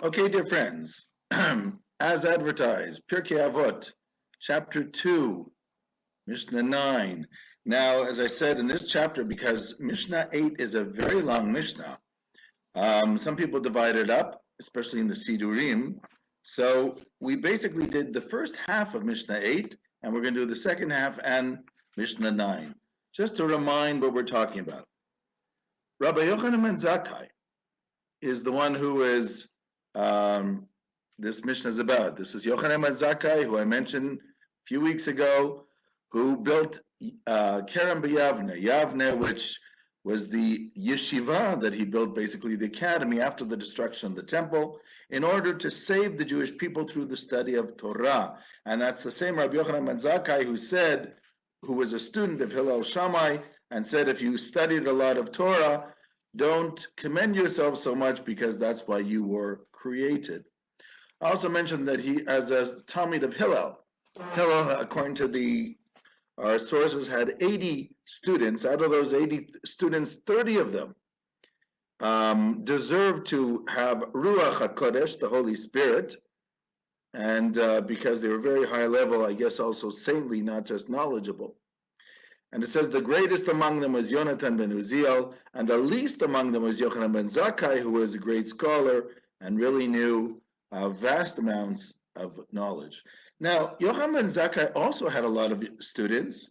Okay, dear friends, as advertised, Pirkei Avot, chapter 2, Mishnah 9. Now, as I said in this chapter, because Mishnah 8 is a very long Mishnah, some people divide it up, especially in the Sidurim. So we basically did the first half of Mishnah 8, and we're going to do the second half and Mishnah 9, just to remind what we're talking about. Rabbi Yochanan ben Zakkai is the one who is this Mishnah is about. This is Yochanan ben Zakkai, who I mentioned a few weeks ago, who built Kerem b'Yavne, Yavne, which was the yeshiva that he built, basically the academy after the destruction of the temple, in order to save the Jewish people through the study of Torah. And that's the same Rabbi Yochanan ben Zakkai who was a student of Hillel Shammai, and said, if you studied a lot of Torah, don't commend yourself so much because that's why you were created. I also mentioned that he, as a Talmid of Hillel, according to our sources, had 80 students. Out of those 80 students, 30 of them deserved to have Ruach HaKodesh, the Holy Spirit, and because they were very high level, I guess also saintly, not just knowledgeable. And it says the greatest among them was Yonatan ben Uziel, and the least among them was Yochanan ben Zakkai, who was a great scholar and really knew vast amounts of knowledge. Now, Yochanan ben Zakkai also had a lot of students,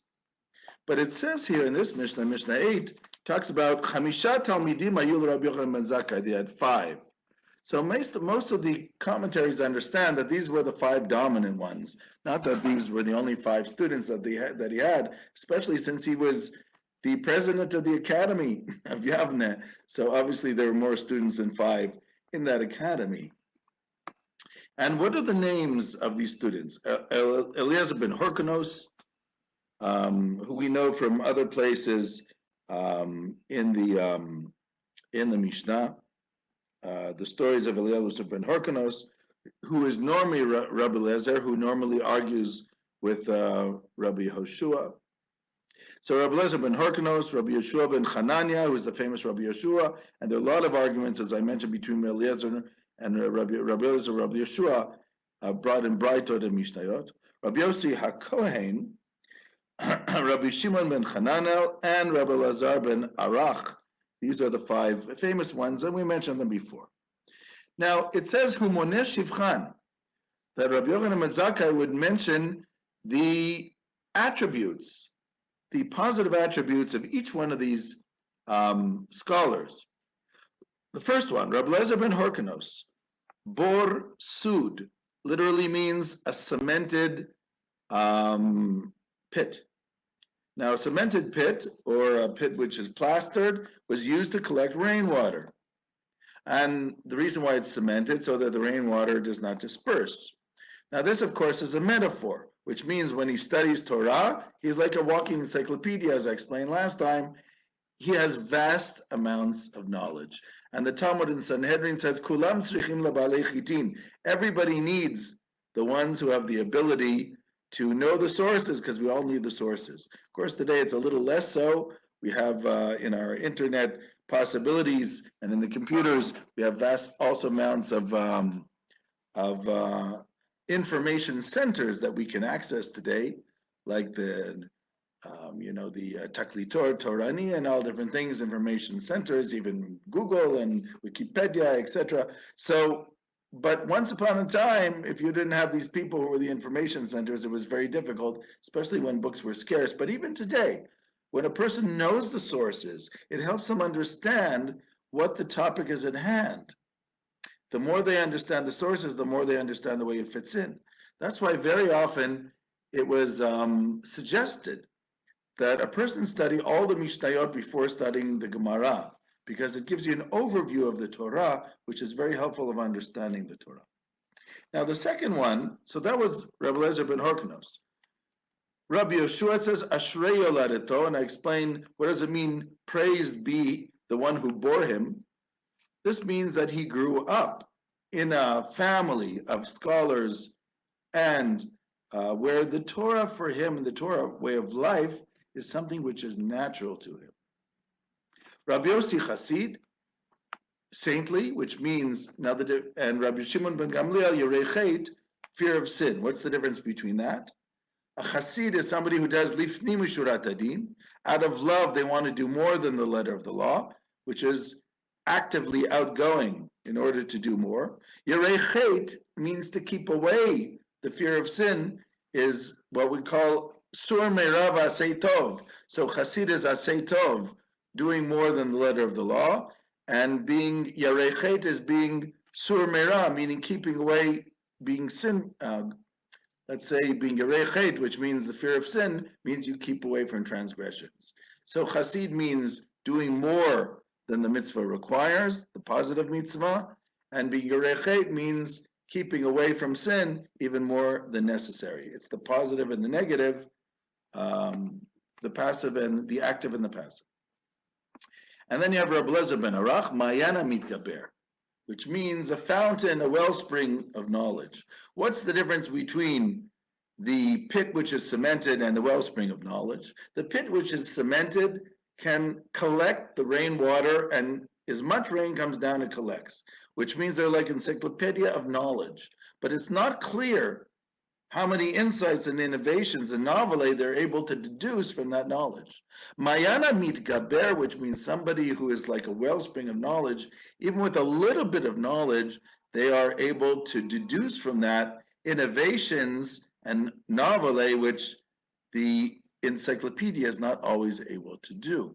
but it says here in this Mishnah, Mishnah 8, talks about Chamisha Talmidim Ayul Rabbi Yochanan ben Zakkai. They had 5. So most of the commentaries understand that these were the 5 dominant ones, not that these were the only 5 students that he had, especially since he was the president of the academy of Yavne. So obviously there were more students than 5 in that academy. And what are the names of these students? Eliezer ben Horkonos, who we know from other places in the Mishnah. The stories of Eliezer ben Horkonos, who is normally Rabbi Eliezer, who normally argues with Rabbi Hoshua. So Rabbi Eliezer ben Horkonos, Rabbi Yeshua ben Hanania, who is the famous Rabbi Yeshua, and there are a lot of arguments, as I mentioned, between Eliezer and Rabbi Eliezer, Rabbi Yeshua, brought in Braitot and Mishnayot. Rabbi Yossi HaKohen, Rabbi Shimon ben Hananel, and Rabbi Elazar ben Arach. These are the 5 famous ones, and we mentioned them before. Now, it says, Humoneh Shivchan, that Rabbi Yochanan ben Zakkai would mention the attributes, the positive attributes of each one of these scholars. The first one, Rabbi Eliezer ben Horkonos, Bor Sud, literally means a cemented pit. Now, a cemented pit, or a pit which is plastered, was used to collect rainwater. And the reason why it's cemented, so that the rainwater does not disperse. Now, this, of course, is a metaphor, which means when he studies Torah, he's like a walking encyclopedia, as I explained last time. He has vast amounts of knowledge. And the Talmud in Sanhedrin says, Kulam tzrichim labalei chitin. Everybody needs the ones who have the ability to know the sources, because we all need the sources. Of course, today it's a little less so. We have in our internet possibilities, and in the computers, we have vast also amounts of information centers that we can access today, like the Taklitor, Torani, and all different things, information centers, even Google and Wikipedia, etc. So, but once upon a time, if you didn't have these people who were the information centers, it was very difficult, especially when books were scarce. But even today, when a person knows the sources, it helps them understand what the topic is at hand. The more they understand the sources, the more they understand the way it fits in. That's why very often it was suggested that a person study all the Mishnayot before studying the Gemara, because it gives you an overview of the Torah, which is very helpful of understanding the Torah. Now the second one, so that was Rabbi Eliezer ben Horkonos. Rabbi Yeshua says, Ashrei Yoladeto, and I explain what does it mean, praised be the one who bore him. This means that he grew up in a family of scholars, and where the Torah for him, the Torah way of life, is something which is natural to him. Rabbi Yossi Chassid, saintly, which means now and Rabbi Shimon ben Gamliel Yerei fear of sin. What's the difference between that? A chassid is somebody who does lifnim mishurat adin. Out of love, they want to do more than the letter of the law, which is actively outgoing in order to do more. Yerei means to keep away. The fear of sin is what we call sur meirav asei tov. So chassid is asei tov, doing more than the letter of the law, and being yerei is being sur meirav, meaning keeping away, being sin. Let's say being yerei, which means the fear of sin, means you keep away from transgressions. So chassid means doing more than the mitzvah requires, the positive mitzvah, and being yerei means keeping away from sin even more than necessary. It's the positive and the negative, the passive and the active and the passive. And then you have Rabbi Lezer ben Arach, Mayana mitgaber, which means a fountain, a wellspring of knowledge. What's the difference between the pit which is cemented and the wellspring of knowledge? The pit which is cemented can collect the rainwater, and as much rain comes down, it collects, which means they're like encyclopedia of knowledge. But it's not clear how many insights and innovations and novelty they're able to deduce from that knowledge. Mayana mitgaber, which means somebody who is like a wellspring of knowledge, even with a little bit of knowledge, they are able to deduce from that innovations and novelty which the encyclopedia is not always able to do.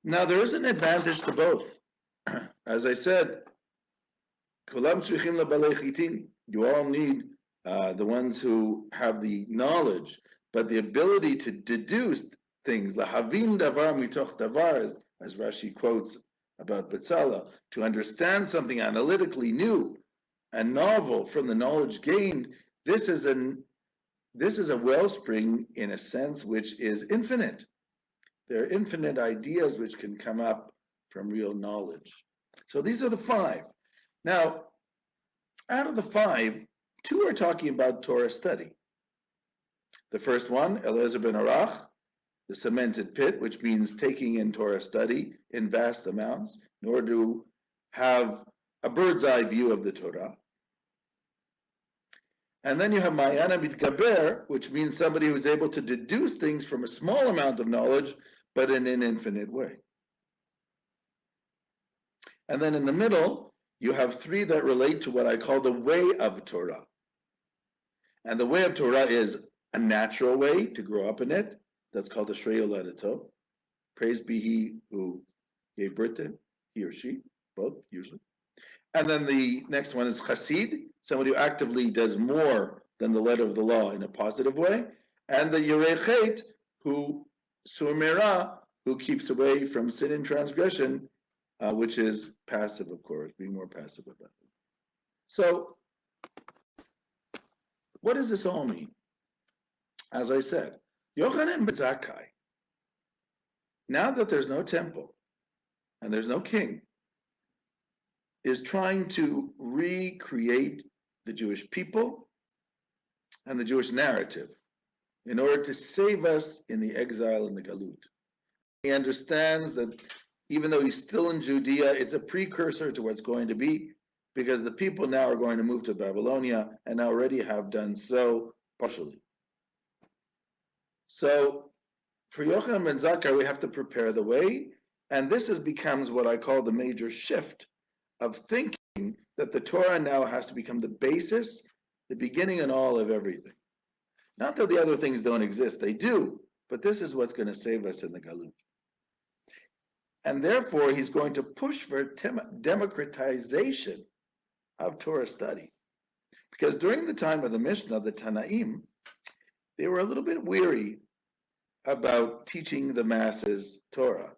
Now, there is an advantage to both. As I said, kulam tzrichim lebalei chitin. You all need the ones who have the knowledge, but the ability to deduce things, lahavin davar mitoch davar, as Rashi quotes about Betzalel, to understand something analytically new and novel from the knowledge gained. This is a wellspring in a sense which is infinite. There are infinite ideas which can come up from real knowledge. So these are the five. Now, out of the five, two are talking about Torah study. The first one, Eliezer ben Arach, the cemented pit, which means taking in Torah study in vast amounts in order to have a bird's eye view of the Torah. And then you have Mayana mitgaber, which means somebody who is able to deduce things from a small amount of knowledge, but in an infinite way. And then in the middle, you have three that relate to what I call the Way of Torah. And the Way of Torah is a natural way to grow up in it. That's called the Shrei Yoledato. Praised be he who gave birth to him, he or she, both usually. And then the next one is Chassid, somebody who actively does more than the letter of the law in a positive way. And the Yerei who Surmera, who keeps away from sin and transgression, which is passive, of course, being more passive about it. So, what does this all mean? As I said, Yochanan ben Zakkai, now that there's no temple and there's no king, is trying to recreate the Jewish people and the Jewish narrative in order to save us in the exile and the galut. He understands that even though he's still in Judea, it's a precursor to what's going to be, because the people now are going to move to Babylonia and already have done so partially. So for Yochanan ben Zakkai, we have to prepare the way, and this becomes what I call the major shift of thinking that the Torah now has to become the basis, the beginning and all of everything. Not that the other things don't exist, they do, but this is what's going to save us in the galut. And therefore, he's going to push for democratization of Torah study. Because during the time of the Mishnah, the Tanaim, they were a little bit weary about teaching the masses Torah.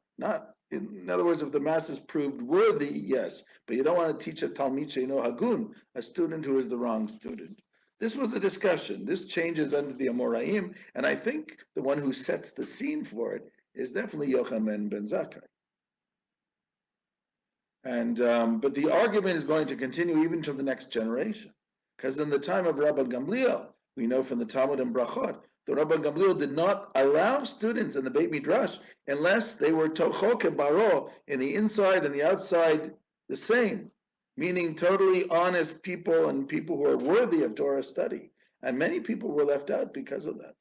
In other words, if the masses proved worthy, yes, but you don't want to teach a Talmid Sheino Hagun, a student who is the wrong student. This was a discussion. This changes under the Amoraim, and I think the one who sets the scene for it is definitely Yochanan ben Zakkai. And but the argument is going to continue even to the next generation, because in the time of Rabbi Gamliel, we know from the Talmud and Brachot, the Rabbi Gamliel did not allow students in the Beit Midrash unless they were tochoke baro, in the inside and the outside the same, meaning totally honest people and people who are worthy of Torah study. And many people were left out because of that.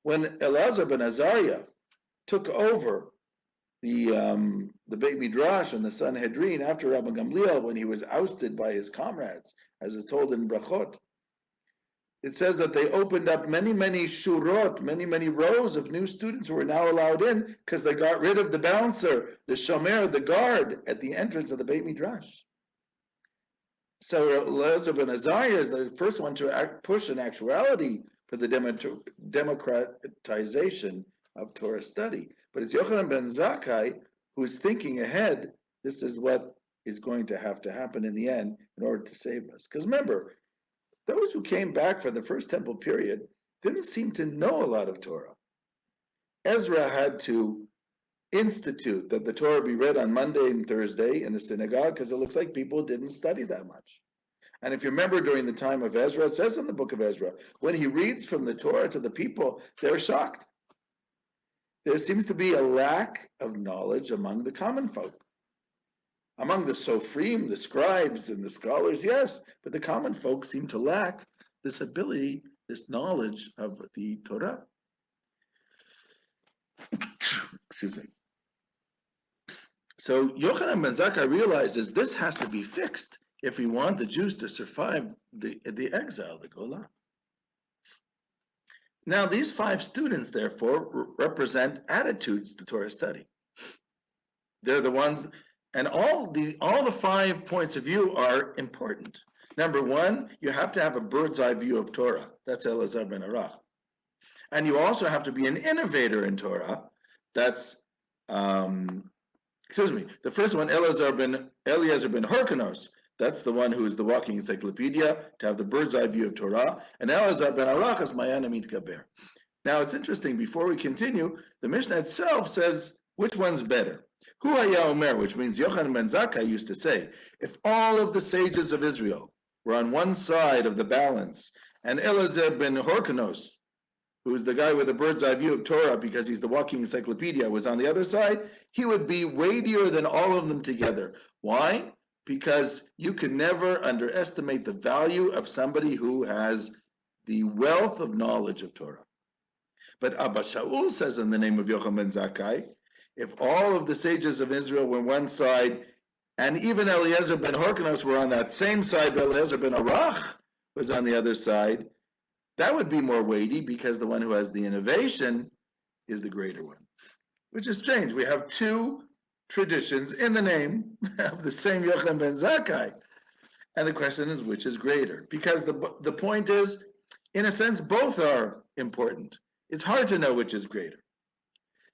When Elazar ben Azariah took over the Beit Midrash and the Sanhedrin after Rabbi Gamliel, when he was ousted by his comrades, as is told in Brachot, it says that they opened up many shurot, many rows of new students who were now allowed in because they got rid of the bouncer, the shomer, the guard at the entrance of the Beit Midrash. So Elazar ben Azariah is the first one to push an actuality for the democratization of Torah study. But it's Yochanan ben Zakkai who's thinking ahead. This is what is going to have to happen in the end in order to save us. Because remember, those who came back for the first temple period didn't seem to know a lot of Torah. Ezra had to institute that the Torah be read on Monday and Thursday in the synagogue because it looks like people didn't study that much. And if you remember during the time of Ezra, it says in the book of Ezra, when he reads from the Torah to the people, they're shocked. There seems to be a lack of knowledge among the common folk. Among the Sofrim, the scribes, and the scholars, yes, but the common folk seem to lack this ability, this knowledge of the Torah. Excuse me. So Yochanan ben Zakkai realizes this has to be fixed if we want the Jews to survive the exile, the Golan. Now, these 5 students, therefore, represent attitudes to Torah study. They're the ones, and all the 5 points of view are important. Number 1, you have to have a bird's eye view of Torah. That's Elazar ben Arach. And you also have to be an innovator in Torah. That's, the first one, Eliezer ben Hyrcanos. That's the one who is the Walking Encyclopedia, to have the bird's eye view of Torah. And Elazar ben Arach is Ma'ana Mitgaber. Now, it's interesting, before we continue, the Mishnah itself says, which one's better? Hu haya omer, which means Yochanan ben Zakkai used to say, if all of the sages of Israel were on one side of the balance, and Eliezer ben Hyrcanos, who's the guy with the bird's eye view of Torah because he's the Walking Encyclopedia, was on the other side, he would be weightier than all of them together. Why? Because you can never underestimate the value of somebody who has the wealth of knowledge of Torah. But Abba Shaul says in the name of Yochanan ben Zakkai, if all of the sages of Israel were on one side, and even Eliezer ben Hyrcanos were on that same side, but Eliezer ben Arach was on the other side, that would be more weighty because the one who has the innovation is the greater one. Which is strange. We have 2 traditions in the name of the same Yochanan ben Zakkai. And the question is, which is greater? Because the point is, in a sense, both are important. It's hard to know which is greater.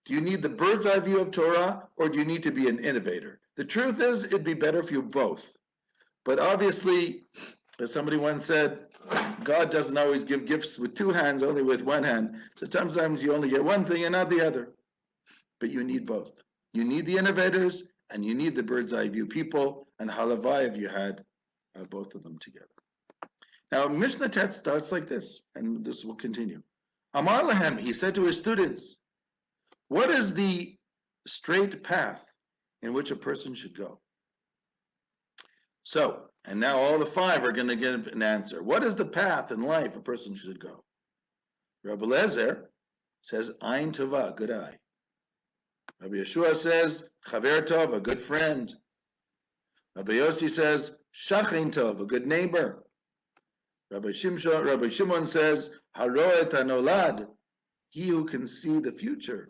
Do you need the bird's eye view of Torah, or do you need to be an innovator? The truth is, it'd be better for you both. But obviously, as somebody once said, God doesn't always give gifts with 2 hands, only with 1 hand. So sometimes you only get one thing and not the other. But you need both. You need the innovators, and you need the bird's eye view people, and halavai if you had both of them together. Now, Mishnah text starts like this, and this will continue. Amar lahem, he said to his students, what is the straight path in which a person should go? So, and now all the 5 are going to give an answer. What is the path in life a person should go? Rabbi Eliezer says, Ayin Tova, good eye. Rabbi Yeshua says, Chaver Tov, a good friend. Rabbi Yossi says, Shachin Tov, a good neighbor. Rabbi Shimon says, Haroet Hanolad, he who can see the future.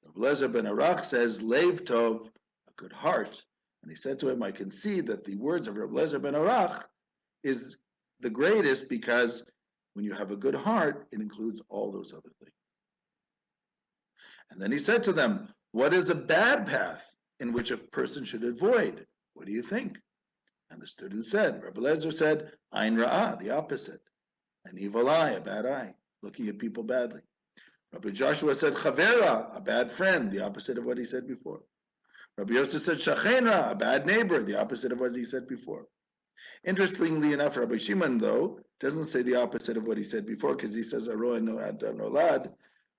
Rabbi Eliezer ben Arach says, Lev Tov, a good heart. And he said to him, I can see that the words of Rabbi Eliezer ben Arach is the greatest because when you have a good heart, it includes all those other things. And then he said to them, what is a bad path in which a person should avoid? What do you think? And the student said, Rabbi Eliezer said, Ayin Ra'ah, the opposite. An evil eye, a bad eye, looking at people badly. Rabbi Joshua said, Chavera, a bad friend, the opposite of what he said before. Rabbi Yosef said, Shachenra, a bad neighbor, the opposite of what he said before. Interestingly enough, Rabbi Shimon, though, doesn't say the opposite of what he said before, because he says Aroa Nolad,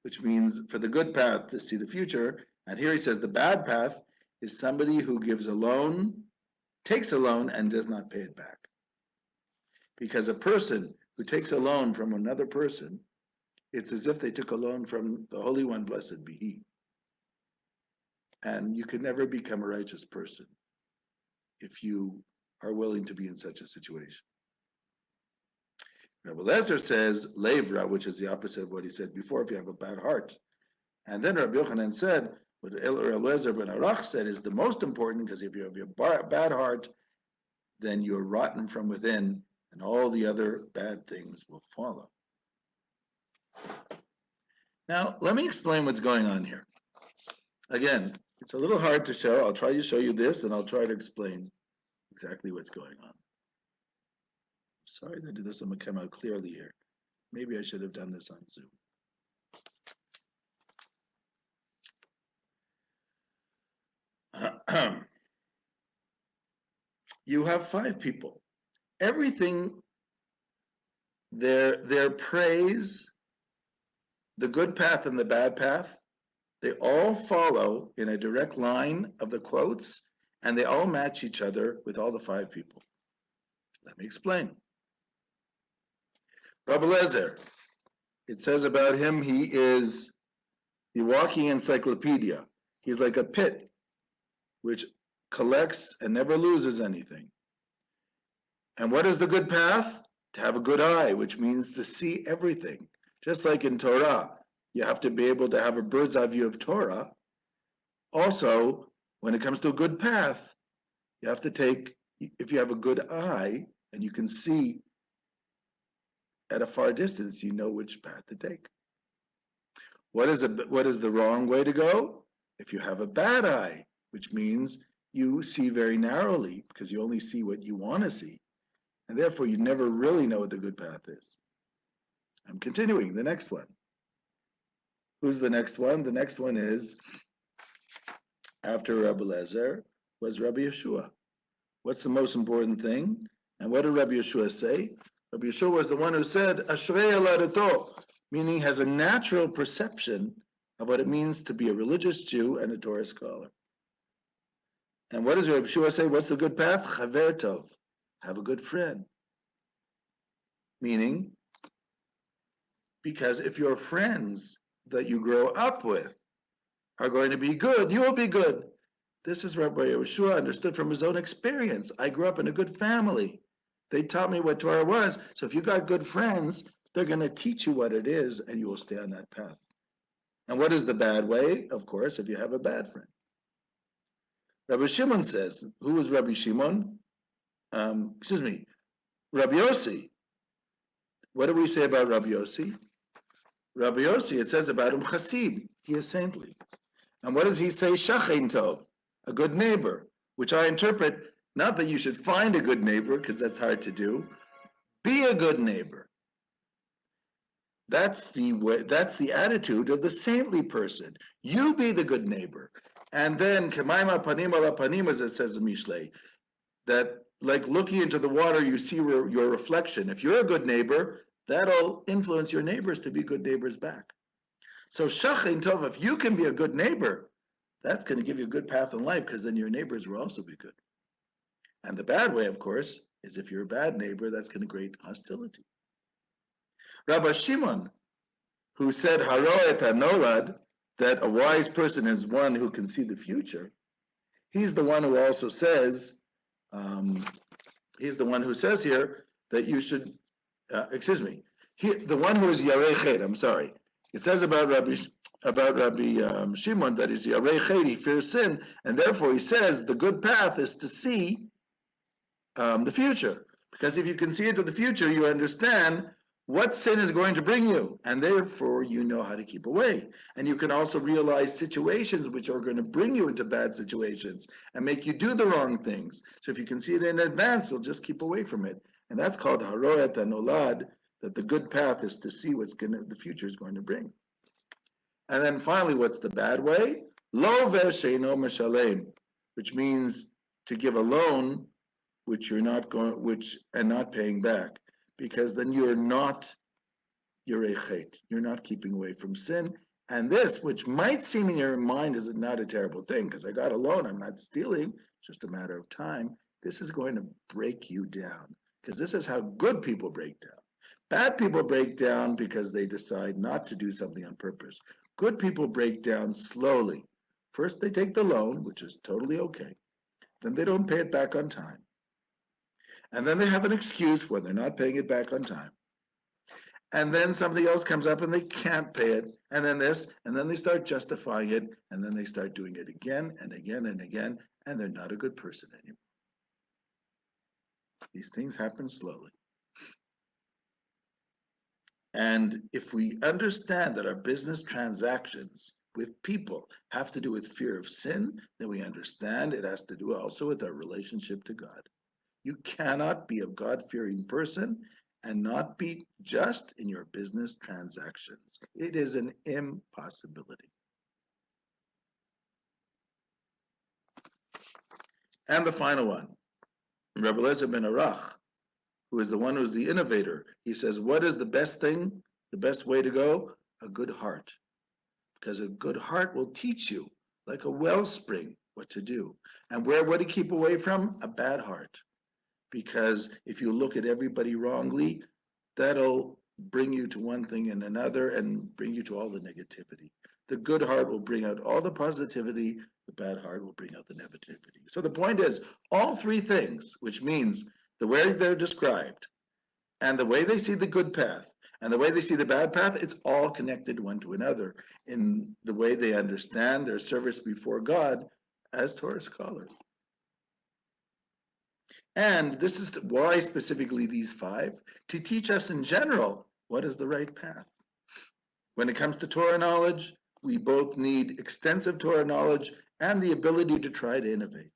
which means for the good path to see the future. And here he says the bad path is somebody who gives a loan, takes a loan, and does not pay it back. Because a person who takes a loan from another person, it's as if they took a loan from the Holy One, blessed be He. And you can never become a righteous person if you are willing to be in such a situation. Rabbi Lezer says, Levra, which is the opposite of what he said before, if you have a bad heart. And then Rabbi Yochanan said, what Rabbi Lezer ben Arach said is the most important, because if you have a bad heart, then you're rotten from within, and all the other bad things will follow. Now, let me explain what's going on here. Again, it's a little hard to show. I'll try to show you this, and I'll try to explain exactly what's going on. Sorry that it doesn't come out clearly here. Maybe I should have done this on Zoom. You have 5 people. Everything, their praise, the good path and the bad path, they all follow in a direct line of the quotes, and they all match each other with all the 5 people. Let me explain. Rabbi Lezer, it says about him, he is the Walking Encyclopedia. He's like a pit which collects and never loses anything. And what is the good path? To have a good eye, which means to see everything. Just like in Torah, you have to be able to have a bird's eye view of Torah. Also, when it comes to a good path, you have to take, if you have a good eye and you can see at a far distance, you know which path to take. What is the wrong way to go? If you have a bad eye, which means you see very narrowly because you only see what you want to see. And therefore, you never really know what the good path is. I'm continuing. The next one. Who's the next one? The next one is, after Rabbi Lezer, was Rabbi Yeshua. What's the most important thing? And what did Rabbi Yeshua say? Rabbi Yeshua was the one who said, Ashrei Aladeto, meaning has a natural perception of what it means to be a religious Jew and a Torah scholar. And what does Rabbi Yeshua say? What's the good path? Chaver tov, have a good friend. Meaning, because if your friends that you grow up with are going to be good, you will be good. This is Rabbi Yeshua understood from his own experience. I grew up in a good family. They taught me what Torah was. So if you got good friends, they're going to teach you what it is, and you will stay on that path. And what is the bad way? Of course, if you have a bad friend. Rabbi Shimon says, who is Rabbi Shimon? Rabbi Yossi. What do we say about Rabbi Yossi? Rabbi Yossi, it says about him, Chassid. He is saintly. And what does he say? Shachein tov, a good neighbor, which I interpret not that you should find a good neighbor, because that's hard to do. Be a good neighbor. That's the way, that's the attitude of the saintly person. You be the good neighbor. And then, Kemaima panim ala panim, as it says in Mishlei, that like looking into the water, you see your reflection. If you're a good neighbor, that'll influence your neighbors to be good neighbors back. So Shachein Tov, if you can be a good neighbor, that's going to give you a good path in life, because then your neighbors will also be good. And the bad way, of course, is if you're a bad neighbor, that's going to create hostility. Rabbi Shimon, who said Haroet Hanolad, that a wise person is one who can see the future, he's the one who also says, here that you should, the one who is Yarei Ched, I'm sorry. It says about Rabbi Shimon that he's Yarei Ched, he fears sin, and therefore he says the good path is to see the future. Because if you can see into the future, you understand what sin is going to bring you, and therefore you know how to keep away. And you can also realize situations which are going to bring you into bad situations and make you do the wrong things. So if you can see it in advance, you'll just keep away from it. And that's called Haroet Hanolad, that the good path is to see the future is going to bring. And then finally, what's the bad way? Lo ve'sheino meshalem, which means to give a loan which you're not going, which and not paying back, because then you're a chet. You're not keeping away from sin. And this, which might seem in your mind is not a terrible thing, because I got a loan, I'm not stealing, it's just a matter of time. This is going to break you down, because this is how good people break down. Bad people break down because they decide not to do something on purpose. Good people break down slowly. First, they take the loan, which is totally okay. Then they don't pay it back on time. And then they have an excuse when they're not paying it back on time. And then something else comes up and they can't pay it. And then this, and then they start justifying it. And then they start doing it again and again and again. And they're not a good person anymore. These things happen slowly. And if we understand that our business transactions with people have to do with fear of sin, then we understand it has to do also with our relationship to God. You cannot be a God-fearing person and not be just in your business transactions. It is an impossibility. And the final one, Rabbi Eliezer ben Arach, who is the one who's the innovator, he says, what is the best thing, the best way to go? A good heart. Because a good heart will teach you, like a wellspring, what to do. And what to keep away from? A bad heart. Because if you look at everybody wrongly, that'll bring you to one thing and another and bring you to all the negativity. The good heart will bring out all the positivity, the bad heart will bring out the negativity. So the point is, all three things, which means the way they're described, and the way they see the good path, and the way they see the bad path, it's all connected one to another in the way they understand their service before God as Torah scholars. And this is why specifically these five, to teach us in general what is the right path. When it comes to Torah knowledge, we both need extensive Torah knowledge and the ability to try to innovate.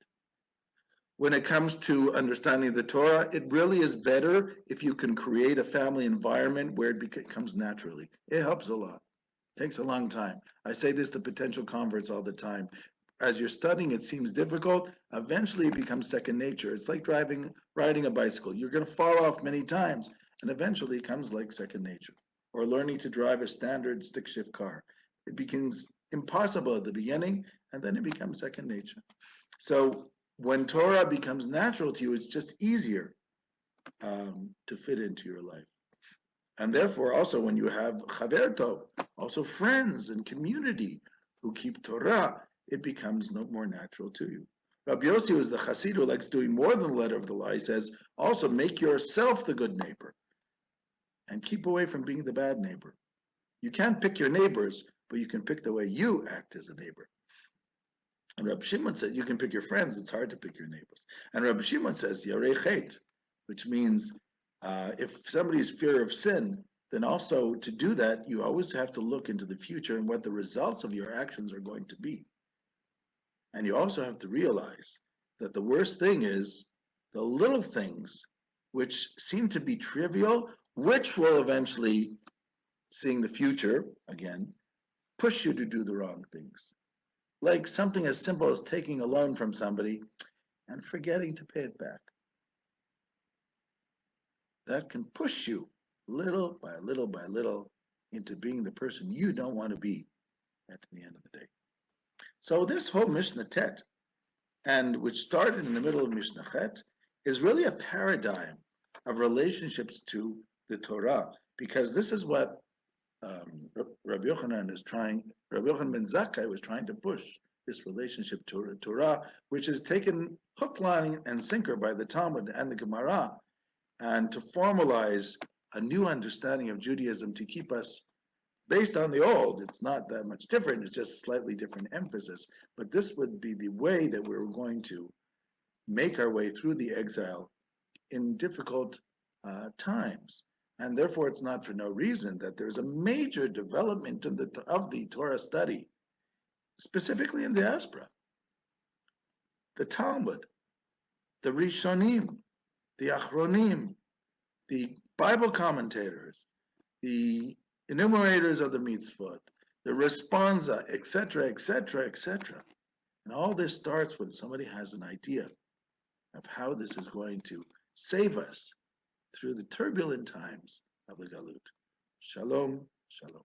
When it comes to understanding the Torah, it really is better if you can create a family environment where it becomes naturally. It helps a lot. It takes a long time. I say this to potential converts all the time. As you're studying, it seems difficult. Eventually, it becomes second nature. It's like riding a bicycle. You're going to fall off many times, and eventually, it comes like second nature. Or learning to drive a standard stick shift car. It becomes impossible at the beginning, and then it becomes second nature. So when Torah becomes natural to you, it's just easier to fit into your life. And therefore, also when you have chaver tov, also friends and community who keep Torah, it becomes no more natural to you. Rabbi Yossi, who is the Chassid who likes doing more than the letter of the law, he says, also make yourself the good neighbor and keep away from being the bad neighbor. You can't pick your neighbors, but you can pick the way you act as a neighbor. And Rabbi Shimon said, you can pick your friends, it's hard to pick your neighbors. And Rabbi Shimon says, yarei chet, which means if somebody's fear of sin, then also to do that, you always have to look into the future and what the results of your actions are going to be. And you also have to realize that the worst thing is the little things which seem to be trivial, which will eventually, seeing the future again, push you to do the wrong things. Like something as simple as taking a loan from somebody and forgetting to pay it back. That can push you little by little by little into being the person you don't want to be at the end of the day. So this whole Mishnah Tet, and which started in the middle of Mishnah Chet, is really a paradigm of relationships to the Torah, because this is what Rabbi Yochanan ben Zakkai was trying to push, this relationship to Torah, which is taken hook, line, and sinker by the Talmud and the Gemara, and to formalize a new understanding of Judaism to keep us based on the old. It's not that much different, it's just slightly different emphasis. But this would be the way that we're going to make our way through the exile in difficult times. And therefore, it's not for no reason that there's a major development of the Torah study, specifically in the diaspora. The Talmud, the Rishonim, the Achronim, the Bible commentators, the enumerators of the mitzvot, the responsa, etc., etc., etc. And all this starts when somebody has an idea. of how this is going to save us through the turbulent times of the Galut. Shalom, shalom.